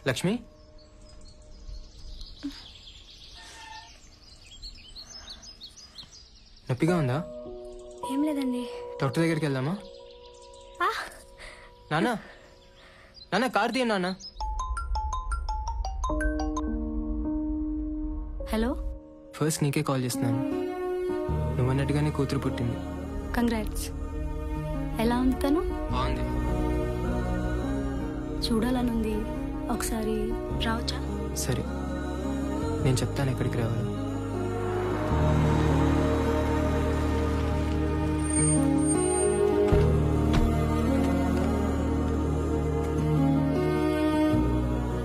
లక్ష్మి, నొప్పిగా ఉందా? ఏం లేదండి. డాక్టర్ దగ్గరికి వెళ్దామా? నాన్న నాన్న కార్ తీయ నాన్న. హలో, ఫస్ట్ నీకే కాల్ చేస్తున్నాను. నువ్వన్నట్టుగానే కూతురు పుట్టింది. కంగ్రాట్స్. ఎలా ఉంది తను? బాగుంది. చూడాలనుంది, ఒకసారి రావచ్చా? సరే, నేను చెప్తాను ఎక్కడికి రావాలి.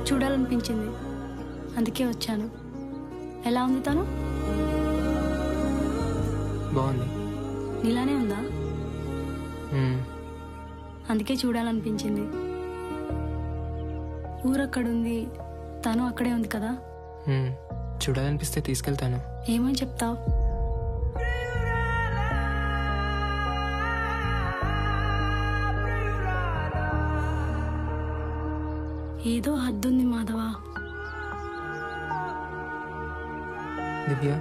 చూడాలనిపించింది, అందుకే వచ్చాను. ఎలా ఉంది తను? బాగుంది. నీలానే ఉందా? అందుకే చూడాలనిపించింది. ఊరక్కడుంది, తను అక్కడే ఉంది కదా. చూడాలనిపిస్తే తీసుకెళ్తాను. ఏమని చెప్తావు? ఏదో హద్దుంది మాధవ. దివ్య,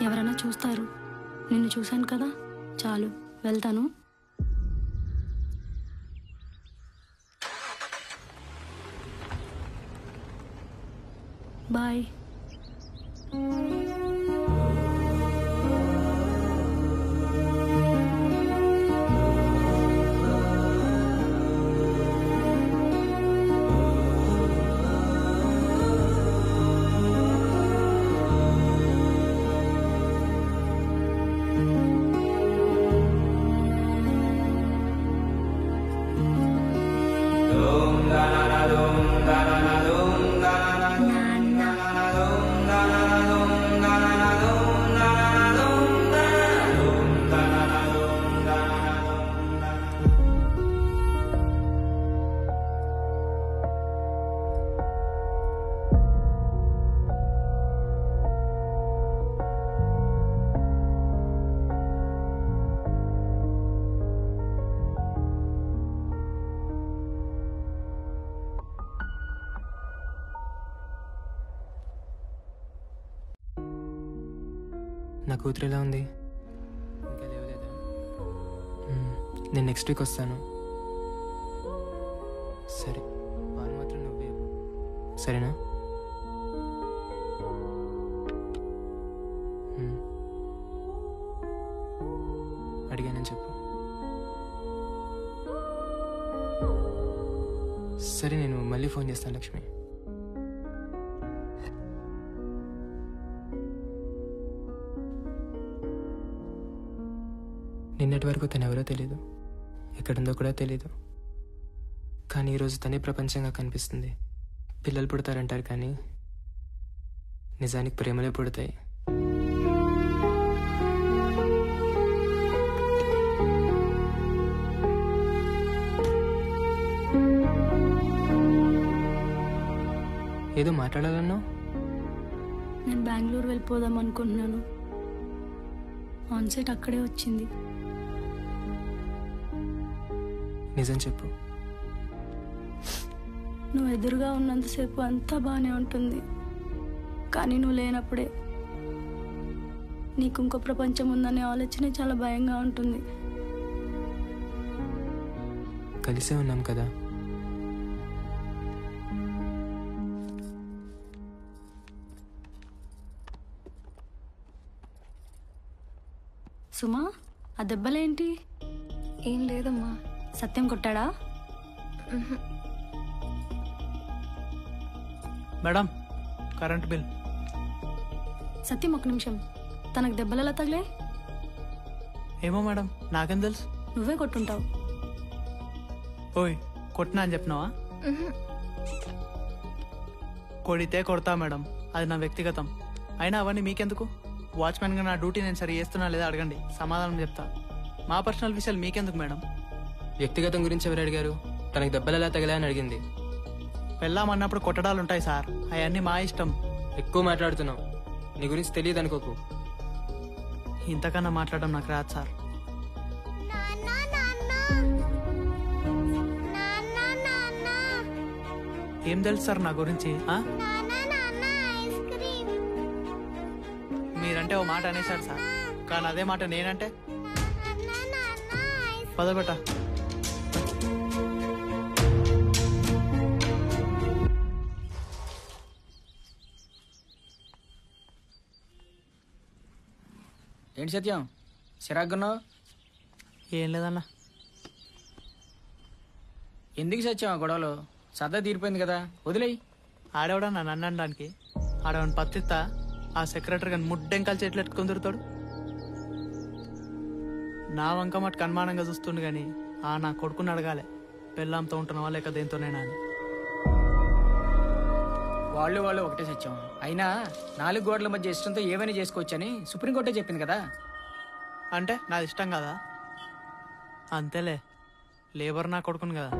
ఎవరైనా చూస్తారు. నిన్ను చూశాను కదా, చాలు. వెళ్తాను. బాయ్. నా కూతురు ఎలా ఉంది? ఇంకా లేవలేదా? నేను నెక్స్ట్ వీక్ వస్తాను. సరే, వాళ్ళు మాత్రం నువ్వే, సరేనా? అడిగానని చెప్పు. సరే, నేను మళ్ళీ ఫోన్ చేస్తాను లక్ష్మి. నిన్నటి వరకు తను ఎవరో తెలీదు, ఎక్కడుందో కూడా తెలీదు. కానీ ఈరోజు తనే ప్రపంచంగా కనిపిస్తుంది. పిల్లలు పుడతారంటారు, కానీ నిజానికి ప్రేమలే పుడతాయి. ఏదో మాట్లాడాలన్నావు? నేను బెంగళూరు వెళ్ళిపోదాం అనుకుంటున్నాను. ఆన్సెట్ అక్కడే వచ్చింది. నిజం చెప్పు. నువ్వు ఎదురుగా ఉన్నంతసేపు అంతా బాగానే ఉంటుంది, కానీ నువ్వు లేనప్పుడే నీకు ఇంకో ప్రపంచం ఉందనే ఆలోచనే చాలా భయంగా ఉంటుంది. కలిసే ఉన్నాం కదా. సుమా, ఆ దెబ్బలేంటి? ఏం లేదమ్మా. సత్యం కొట్టాడా? Madam, current bill. సత్యం, ఒక నిమిషం. తనకు దెబ్బలు ఎలా తగిలే? ఏమో మేడం, నాకేం తెలుసు. నువ్వే కొట్టుంటావు. ఓయ్, కొట్టినా అని చెప్పినావా? కొడితే కొడతా మేడం, అది నా వ్యక్తిగతం. అయినా అవన్నీ మీకెందుకు? వాచ్మెన్గా నా డ్యూటీ నేను సరి చేస్తున్నా లేదా అడగండి, సమాధానం చెప్తా. మా పర్సనల్ విషయాలు మీకెందుకు మేడం? వ్యక్తిగతం గురించి ఎవరు అడిగారు? తనకి దెబ్బలు ఎలా తగిలా అని అడిగింది. పెళ్ళామన్నప్పుడు కొట్టడాలు ఉంటాయి సార్, అవన్నీ మా ఇష్టం. ఎక్కువ మాట్లాడుతున్నావు, నీ గురించి తెలియదు అనుకోకు. ఇంతకన్నా మాట్లాడడం నాకు రాదు సార్. ఏం తెలుసు సార్ నా గురించి ఆ? మీరంటే ఓ మాట అనేసాడు సార్, కానీ అదే మాట నేనంటే పదబెట్ట. ఏంటి సత్యం చిరాకున్నావు? ఏం లేదన్నా. ఎందుకు సత్యం ఆ గొడవలు? సరదా తీరిపోయింది కదా, వదిలేయి. ఆడేవాడన్నా నన్ను అనడానికి? ఆడవని పత్తిత్తా ఆ సెక్రటరీ గారిని ముడ్డెంకాలు చెట్లు ఎట్టుకొని తిరుగుతాడు. నా వంక మటుకు అనుమానంగా చూస్తుండు కానీ నా కొడుకుని అడగాలి, పెళ్ళాంతో ఉంటున్నావా లేక దేంతోనేనా అని. వాళ్ళు ఒకటే సత్యం. అయినా 4 గోడల మధ్య ఇష్టంతో ఏమైనా చేసుకోవచ్చని సుప్రీంకోర్టే చెప్పింది కదా. అంటే నాది ఇష్టం కదా? అంతేలే, లేబర్ నా కొడుకుని కదా.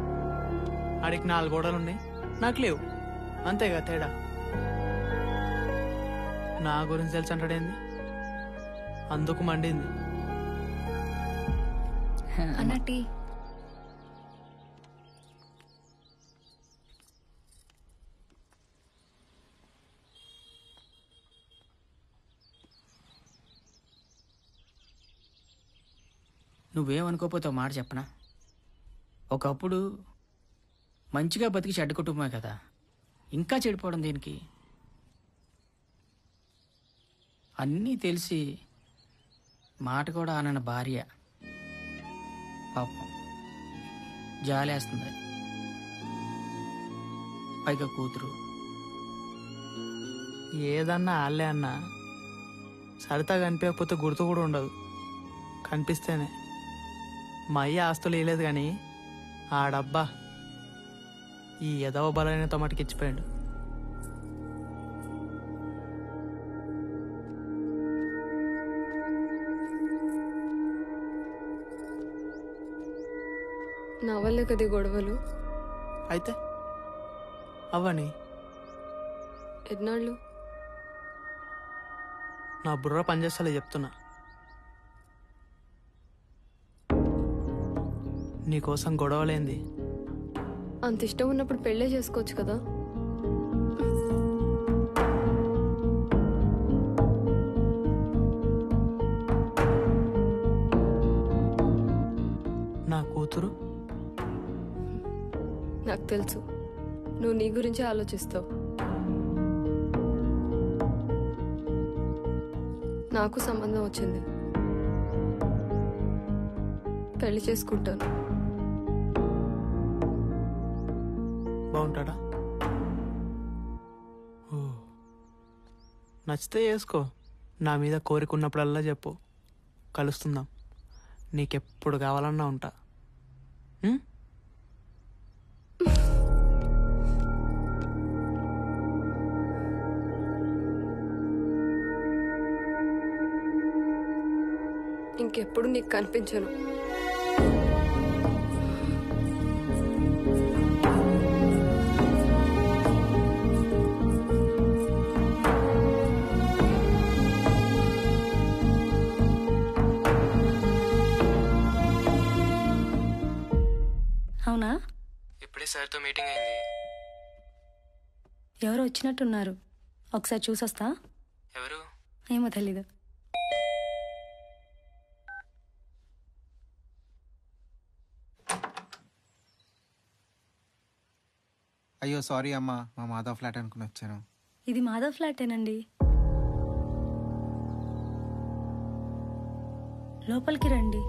ఆడికి 4 గోడలు ఉన్నాయి, నాకు లేవు, అంతేగా తేడా. నా గురించి తెలిసి అంటాడేంది, అందుకు మండింది. అన్నటి నువ్వేమనుకోపోతే మాట చెప్పనా? ఒకప్పుడు మంచిగా బతికి చెడ్డ కుటుంబమే కదా, ఇంకా చెడిపోవడం దేనికి? అన్నీ తెలిసి మాట కూడా అనన్న భార్య పాపం జాలేస్తుంది. పైగా కూతురు. ఏదన్నా ఆళ్ళే అన్నా సరితా కనిపించకపోతే గుర్తు కూడా ఉండదు, కనిపిస్తేనే. మా అయ్య ఆస్తులు వేయలేదు కానీ ఆడబ్బా ఈ ఎదవ బలైన తమటికి ఇచ్చిపోయాడు. నా వల్లే కదా ఈ గొడవలు. అయితే అవ్వని ఎన్నాళ్ళు నా బుర్ర పనిచేస్తలే చెప్తున్నా. నీకోసం గొడవలేంది? అంత ఇష్టం ఉన్నప్పుడు పెళ్ళే చేసుకోవచ్చు కదా. నా కూతురు నాకు తెలుసు, నువ్వు నీ గురించే ఆలోచిస్తావు. నాకు సంబంధం వచ్చింది, పెళ్లి చేసుకుంటాను. బాగుంటాడా? ఓ, నచ్చితే చేసుకో. నా మీద కోరికున్నప్పుడల్లా చెప్పు, కలుస్తుందాం. నీకెప్పుడు కావాలన్నా ఉంటా. ఉం? ఇంకెప్పుడు నీకు కనిపించను. అవునా? ఇప్పుడే సార్తో మీటింగ్ అయింది. ఎవరో వచ్చినట్టున్నారు, ఒకసారి చూసొస్తా. ఎవరు? ఏమో తెలీదు. అయ్యో సారీ అమ్మా, మా మాధవ్ ఫ్లాట్ అనుకుని వచ్చాను. ఇది మాధవ్ ఫ్లాటేనండి, లోపలికి రండి.